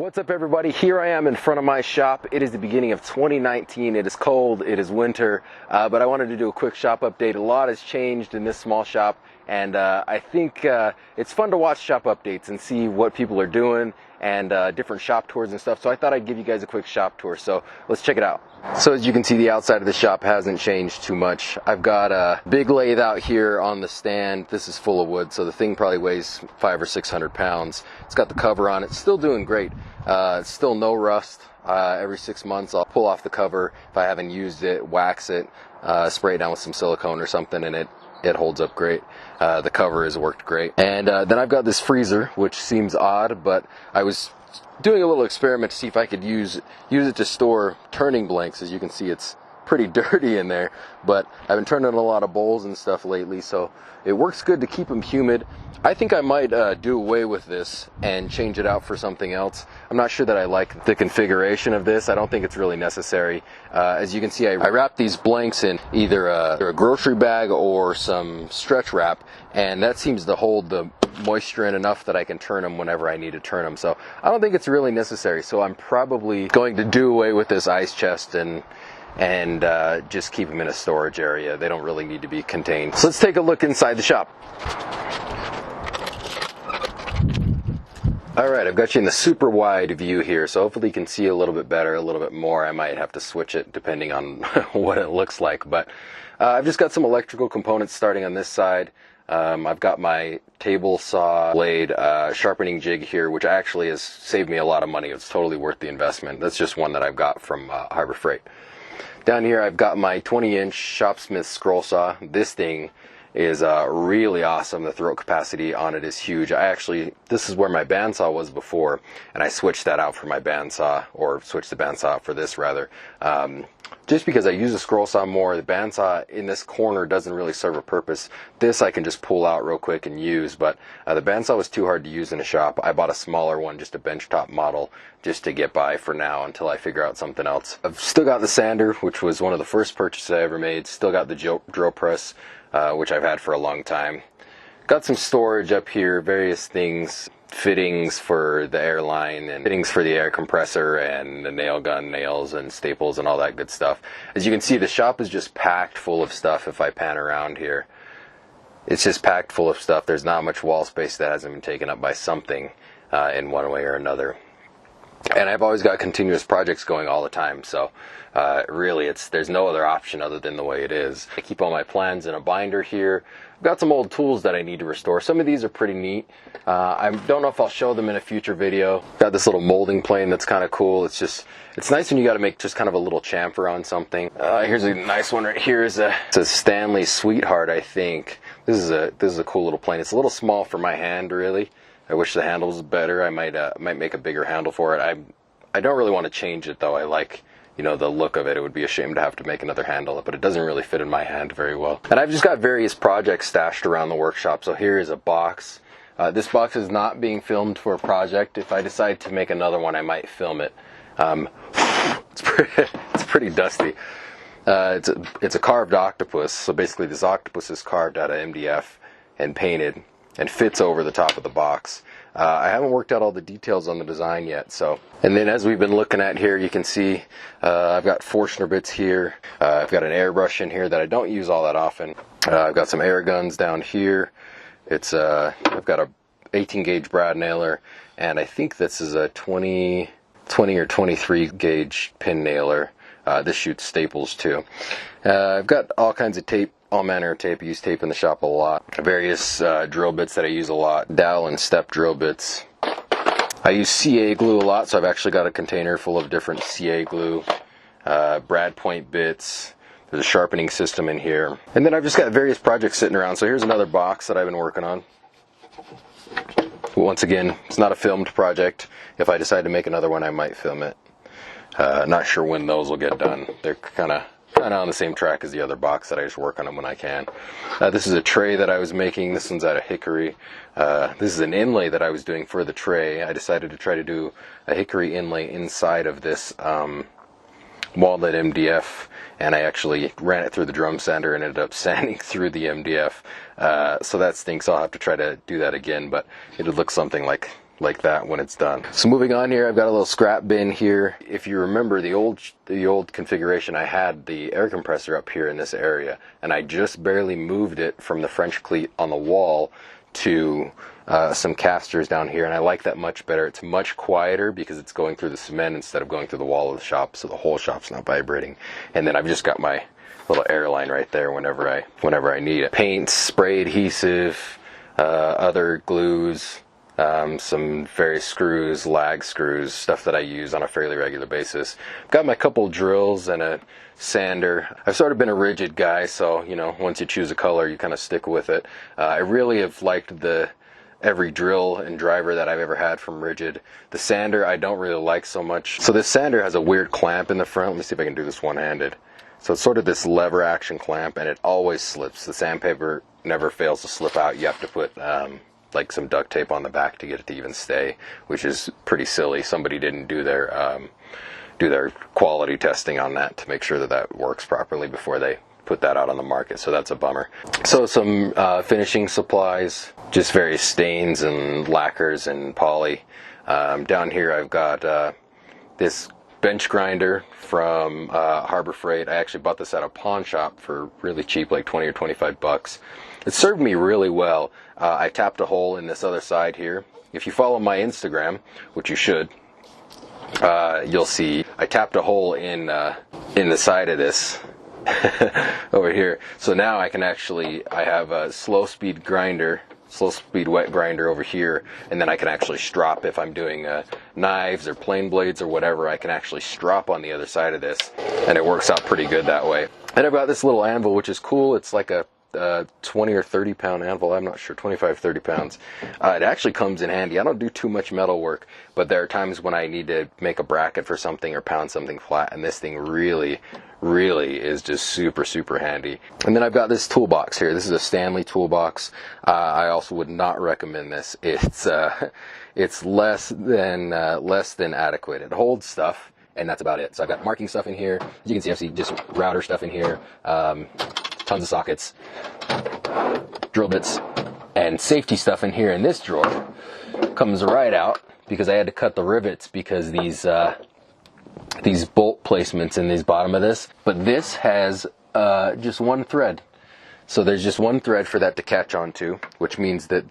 What's up, everybody? Here I am in front of my shop. It is the beginning of 2019. It is cold, it is winter, but I wanted to do a quick shop update. A lot has changed in this small shop, and I think it's fun to watch shop updates and see what people are doing and different shop tours and stuff. So I thought I'd give you guys a quick shop tour. So let's check it out. So as you can see, the outside of the shop hasn't changed too much. I've got a big lathe out here on the stand. This is full of wood, so the thing probably weighs 500 or 600 pounds. It's got the cover on it. It's still doing great. It's still no rust. Every 6 months I'll pull off the cover if I haven't used it, wax it, spray it down with some silicone or something, and it holds up great. The cover has worked great. And then I've got this freezer, which seems odd, but I was doing a little experiment to see if I could use it to store turning blanks. As you can see, it's pretty dirty in there, but I've been turning a lot of bowls and stuff lately, so it works good to keep them humid. I think I might do away with this and change it out for something else. I'm not sure that I like the configuration of this. I don't think it's really necessary. As you can see, I wrapped these blanks in either a grocery bag or some stretch wrap, and that seems to hold the moisture in enough that I can turn them whenever I need to turn them. So I don't think it's really necessary. So I'm probably going to do away with this ice chest and just keep them in a storage area. They don't really need to be contained. So let's take a look inside the shop. Alright, I've got you in the super wide view here, so hopefully you can see a little bit better, a little bit more. I might have to switch it depending on what it looks like, but I've just got some electrical components starting on this side. I've got my table saw blade sharpening jig here, which actually has saved me a lot of money. It's totally worth the investment. That's just one that I've got from Harbor Freight. Down here I've got my 20-inch Shopsmith scroll saw. This thing is really awesome. The throat capacity on it is huge. This is where my bandsaw was before, and I switched that out for my bandsaw, or switched the bandsaw out for this rather. Just because I use a scroll saw more. The bandsaw in this corner doesn't really serve a purpose. This I can just pull out real quick and use, but the bandsaw was too hard to use in a shop. I bought a smaller one, just a benchtop model, just to get by for now until I figure out something else. I've still got the sander, which was one of the first purchases I ever made. Still got the drill press, which I've had for a long time. Got some storage up here, various things, fittings for the airline and fittings for the air compressor and the nail gun nails and staples and all that good stuff. As you can see, the shop is just packed full of stuff. If I pan around here, it's just packed full of stuff. There's not much wall space that hasn't been taken up by something in one way or another. And I've always got continuous projects going all the time, so really there's no other option other than the way it is. I keep all my plans in a binder here. I've got some old tools that I need to restore. Some of these are pretty neat. I don't know if I'll show them in a future video. Got this little molding plane that's kind of cool. It's nice when you got to make just kind of a little chamfer on something. Here's a nice one right here. It's a Stanley Sweetheart, I think. This is a cool little plane. It's a little small for my hand, really. I wish the handle was better. I might make a bigger handle for it. I don't really want to change it though. I like, the look of it. It would be a shame to have to make another handle, but it doesn't really fit in my hand very well. And I've just got various projects stashed around the workshop. So here is a box. This box is not being filmed for a project. If I decide to make another one, I might film it. It's pretty dusty. It's a carved octopus. So basically this octopus is carved out of MDF and painted and fits over the top of the box. I haven't worked out all the details on the design yet. And then as we've been looking at here, you can see I've got Forstner bits here. I've got an airbrush in here that I don't use all that often. I've got some air guns down here. I've got a 18 gauge brad nailer, and I think this is a 20 or 23 gauge pin nailer. This shoots staples too. I've got all kinds of tape. All manner of tape. I use tape in the shop a lot. Various drill bits that I use a lot. Dowel and step drill bits. I use CA glue a lot, so I've actually got a container full of different CA glue. Brad point bits. There's a sharpening system in here. And then I've just got various projects sitting around. So here's another box that I've been working on. Once again, it's not a filmed project. If I decide to make another one, I might film it. Not sure when those will get done. They're kind of on the same track as the other box that I just work on them when I can. This is a tray that I was making. This one's out of hickory. This is an inlay that I was doing for the tray. I decided to try to do a hickory inlay inside of this walnut MDF, and I actually ran it through the drum sander and ended up sanding through the MDF. So that stinks. I'll have to try to do that again, but it would look something like like that when it's done. So moving on here, I've got a little scrap bin here. If you remember the old configuration, I had the air compressor up here in this area, and I just barely moved it from the French cleat on the wall to some casters down here, and I like that much better. It's much quieter because it's going through the cement instead of going through the wall of the shop, so the whole shop's not vibrating. And then I've just got my little air line right there whenever I need it. Paints, spray adhesive, other glues, some various screws, lag screws, stuff that I use on a fairly regular basis. I've got my couple drills and a sander. I've sort of been a rigid guy, so you know, once you choose a color, you kind of stick with it. I really have liked every drill and driver that I've ever had from Ridgid. The sander I don't really like so much. So this sander has a weird clamp in the front. Let me see if I can do this one-handed. So it's sort of this lever action clamp, and it always slips. The sandpaper never fails to slip out. You have to put like some duct tape on the back to get it to even stay, which is pretty silly. Somebody didn't do their quality testing on that to make sure that that works properly before they put that out on the market, so that's a bummer. So some finishing supplies, just various stains and lacquers and poly. Down here I've got this bench grinder from Harbor Freight. I actually bought this at a pawn shop for really cheap, like 20 or 25 bucks. It served me really well. I tapped a hole in this other side here. If you follow my Instagram, which you should, you'll see I tapped a hole in the side of this over here. So now I have a slow speed wet grinder over here, and then I can actually strop if I'm doing knives or plane blades or whatever. I can actually strop on the other side of this, and it works out pretty good that way. And I've got this little anvil, which is cool. It's like a 20 or 30 pound anvil. I'm not sure, 25, 30 pounds. It actually comes in handy. I don't do too much metal work, but there are times when I need to make a bracket for something or pound something flat, and this thing really is just super handy. And then I've got this toolbox here. This is a Stanley toolbox. I also would not recommend this. It's less than adequate. It holds stuff, and that's about it. So I've got marking stuff in here. As you can see, I see just router stuff in here. Tons of sockets, drill bits, and safety stuff in here. In this drawer comes right out because I had to cut the rivets because these bolt placements in the bottom of this. But this has just one thread, so there's just one thread for that to catch onto, which means that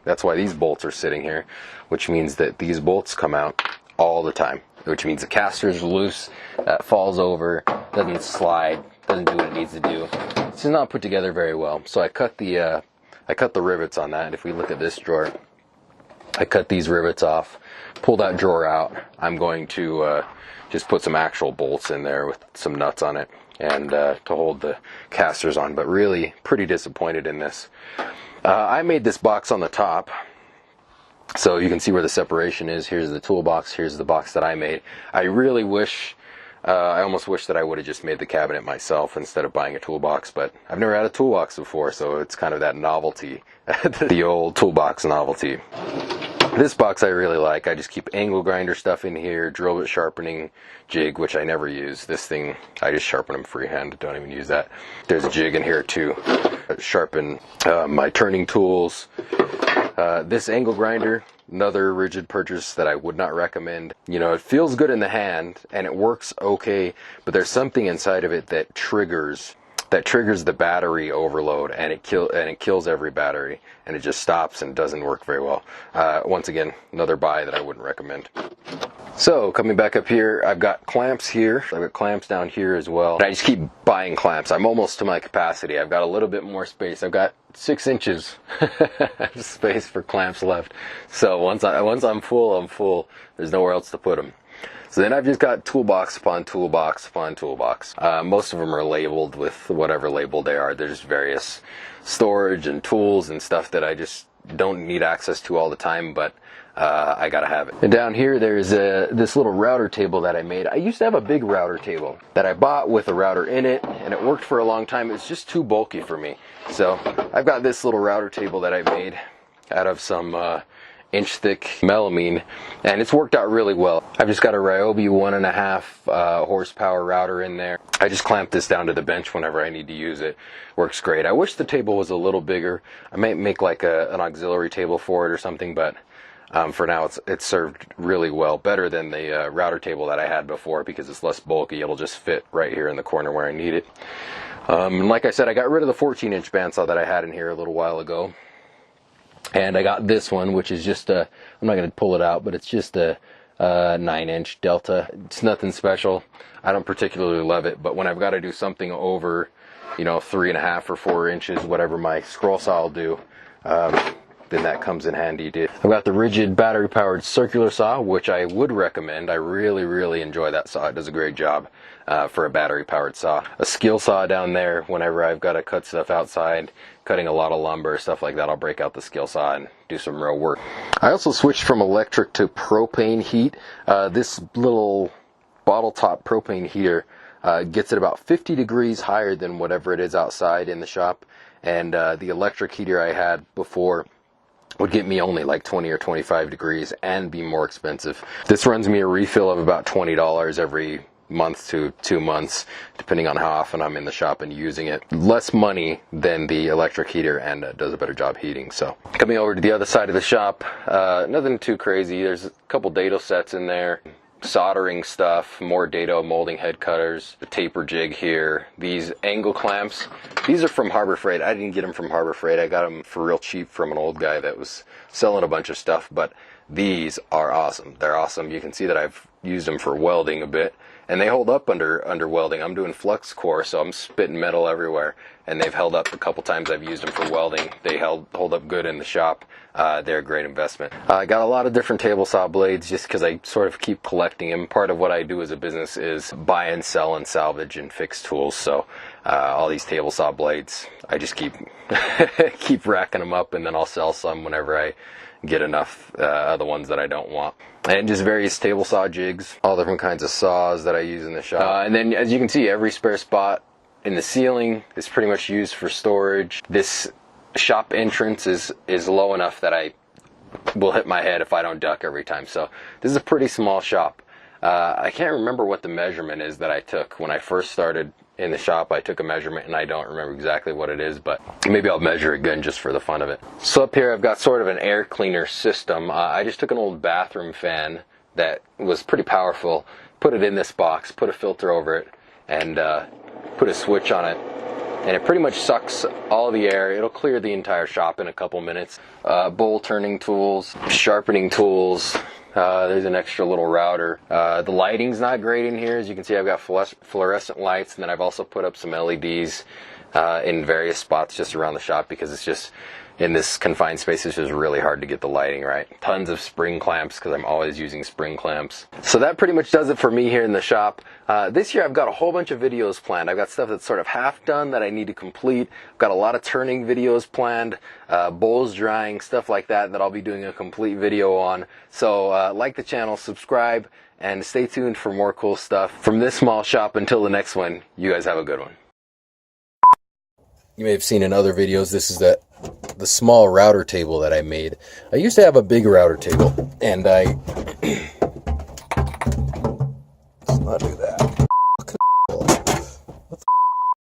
that's why these bolts are sitting here, which means that these bolts come out all the time, which means the caster's loose, falls over, doesn't slide, doesn't do what it needs to do. It's not put together very well. So I cut the rivets on that. And if we look at this drawer, I cut these rivets off, pull that drawer out. I'm going to just put some actual bolts in there with some nuts on it, and to hold the casters on. But really pretty disappointed in this. I made this box on the top, so you can see where the separation is. Here's the toolbox, here's the box that I made. I almost wish that I would have just made the cabinet myself instead of buying a toolbox, but I've never had a toolbox before, so it's kind of that novelty, the old toolbox novelty. This box I really like. I just keep angle grinder stuff in here, drill bit sharpening jig, which I never use. This thing, I just sharpen them freehand, don't even use that. There's a jig in here too. Sharpen my turning tools. This angle grinder, another Ridgid purchase that I would not recommend. You know, it feels good in the hand and it works okay, but there's something inside of it that triggers the battery overload, and it kills every battery, and it just stops and doesn't work very well. Once again, another buy that I wouldn't recommend. So coming back up here, I've got clamps here. I've got clamps down here as well. And I just keep buying clamps. I'm almost to my capacity. I've got a little bit more space. I've got 6 inches of space for clamps left. So once I'm full, I'm full. There's nowhere else to put them. So then I've just got toolbox upon toolbox upon toolbox. Most of them are labeled with whatever label they are. There's various storage and tools and stuff that I just don't need access to all the time, but I gotta have it. And down here there's this little router table that I made. I used to have a big router table that I bought with a router in it, and it worked for a long time. It's just too bulky for me. So I've got this little router table that I made out of some inch-thick melamine, and it's worked out really well. I've just got a Ryobi 1.5 horsepower router in there. I just clamp this down to the bench whenever I need to use it. Works great. I wish the table was a little bigger. I might make like an auxiliary table for it or something, but For now, it's served really well, better than the router table that I had before because it's less bulky. It'll just fit right here in the corner where I need it. And like I said, I got rid of the 14-inch bandsaw that I had in here a little while ago. And I got this one, which is just a, I'm not going to pull it out, but it's just a 9-inch Delta. It's nothing special. I don't particularly love it, but when I've got to do something over, 3.5 or 4 inches, whatever my scroll saw will do, then that comes in handy. I've got the Ridgid battery-powered circular saw, which I would recommend. I really, really enjoy that saw. It does a great job for a battery-powered saw. A skill saw down there, whenever I've got to cut stuff outside, cutting a lot of lumber, stuff like that, I'll break out the skill saw and do some real work. I also switched from electric to propane heat. This little bottle top propane heater gets it about 50 degrees higher than whatever it is outside in the shop. And the electric heater I had before would get me only like 20 or 25 degrees and be more expensive. This runs me a refill of about $20 every month to 2 months, depending on how often I'm in the shop and using it. Less money than the electric heater, and does a better job heating. So coming over to the other side of the shop, nothing too crazy. There's a couple dado sets in there, soldering stuff, more dado molding head cutters, the taper jig here, these angle clamps. These are from Harbor Freight. I didn't get them from Harbor Freight. I got them for real cheap from an old guy that was selling a bunch of stuff, but these are awesome. They're awesome. You can see that I've used them for welding a bit, and they hold up under welding. I'm doing flux core, so I'm spitting metal everywhere, and they've held up a couple times I've used them for welding. They hold up good in the shop. They're a great investment. I got a lot of different table saw blades just because I sort of keep collecting them. Part of what I do as a business is buy and sell and salvage and fix tools. So all these table saw blades, I just keep keep racking them up, and then I'll sell some whenever I get enough of the ones that I don't want. And just various table saw jigs, all different kinds of saws that I use in the shop. And then as you can see, every spare spot in the ceiling is pretty much used for storage. This shop entrance is low enough that I will hit my head if I don't duck every time. So this is a pretty small shop. I can't remember what the measurement is that I took when I first started in the shop. I took a measurement and I don't remember exactly what it is, but maybe I'll measure it again just for the fun of it. So up here I've got sort of an air cleaner system. I just took an old bathroom fan that was pretty powerful, put it in this box, put a filter over it, and put a switch on it, and it pretty much sucks all the air. It'll clear the entire shop in a couple minutes. Bowl turning tools, sharpening tools. There's an extra little router. The lighting's not great in here. As you can see, I've got fluorescent lights, and then I've also put up some LEDs in various spots just around the shop because it's just, in this confined space, it's just really hard to get the lighting right. Tons of spring clamps because I'm always using spring clamps. So that pretty much does it for me here in the shop. This year I've got a whole bunch of videos planned. I've got stuff that's sort of half done that I need to complete. I've got a lot of turning videos planned, bowls drying, stuff like that I'll be doing a complete video on. So like the channel, subscribe, and stay tuned for more cool stuff from this small shop. Until the next one, you guys have a good one. You may have seen in other videos, this is the small router table that I made. I used to have a big router table, and I